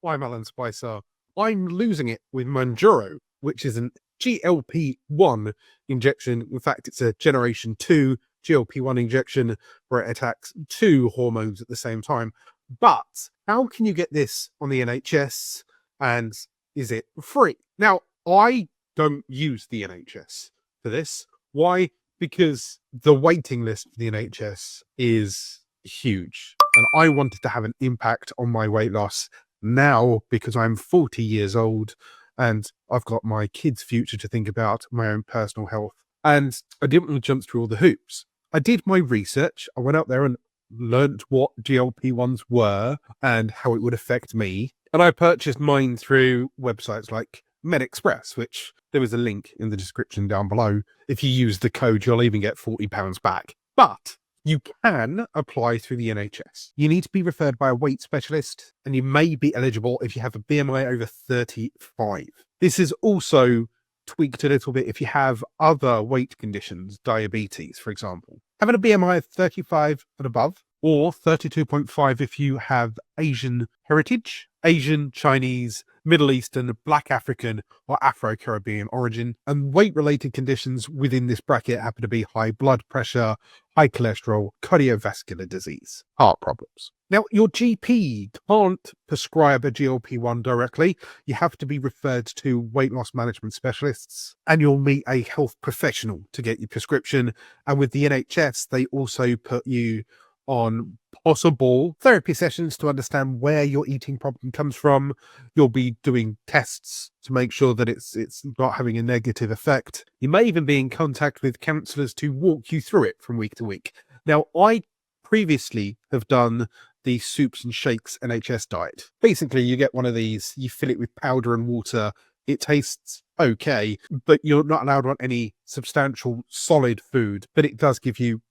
I'm Alan Spicer. I'm losing it with Mounjaro, which is an GLP-1 injection. In fact, it's a generation 2 GLP-1 injection where it attacks two hormones at the same time. But how can you get this on the NHS, and is it free? Now, I don't use the NHS for this. Why? Because the waiting list for the NHS is huge, and I wanted to have an impact on my weight loss now because I'm 40 years old and I've got my kids' future to think about, my own personal health, and I didn't want to jump through all the hoops. I did my research. I went out there and learnt what GLP-1s were and how it would affect me, and I purchased mine through websites like MedExpress, which there is a link in the description down below. If you use the code, you'll even get £40 back. But you can apply through the NHS. You need to be referred by a weight specialist, and you may be eligible if you have a BMI over 35. This is also tweaked a little bit if you have other weight conditions, diabetes, for example. Having a BMI of 35 and above, or 32.5 if you have Asian heritage, Asian, Chinese, Middle Eastern, Black African, or Afro-Caribbean origin. And weight-related conditions within this bracket happen to be high blood pressure, high cholesterol, cardiovascular disease, heart problems. Now, your GP can't prescribe a GLP-1 directly. You have to be referred to weight loss management specialists, and you'll meet a health professional to get your prescription. And with the NHS, they also put you on possible therapy sessions to understand where your eating problem comes from. You'll be doing tests to make sure that it's not having a negative effect. You may even be in contact with counsellors to walk you through it from week to week. Now, I previously have done the soups and shakes NHS diet. Basically, you get one of these, you fill it with powder and water. It tastes okay, but you're not allowed on any substantial solid food, but it does give you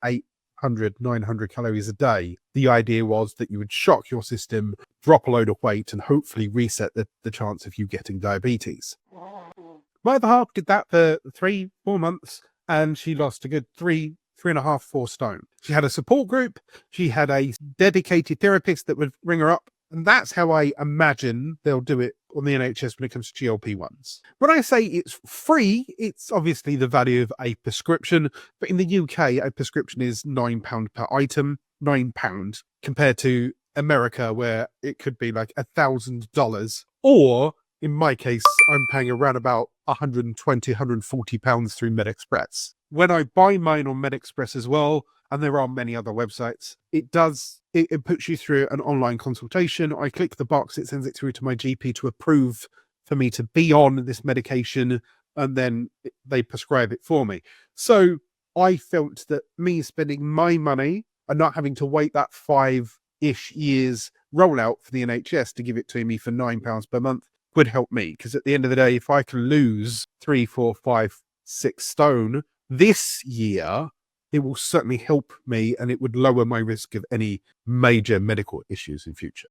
900 calories a day. The idea was that you would shock your system, drop a load of weight, and hopefully reset the chance of you getting diabetes. My other half did that for 3-4 months, and she lost a good 3.5, 4 stone. She had a support group. She had a dedicated therapist that would ring her up, and that's how I imagine they'll do it on the NHS when it comes to GLP-1s. When I say it's free, it's obviously the value of a prescription, but in the UK, a prescription is £9 per item, £9, compared to America, where it could be like $1,000, or in my case, I'm paying around about £120, £140 through MedExpress. When I buy mine on MedExpress as well, and there are many other websites, it puts you through an online consultation. I click the box, it sends it through to my GP to approve for me to be on this medication, and then they prescribe it for me. So I felt that me spending my money and not having to wait that 5-ish years rollout for the NHS to give it to me for £9 per month would help me. Because at the end of the day, if I can lose 3, 4, 5, 6 stone this year, it will certainly help me, and it would lower my risk of any major medical issues in future.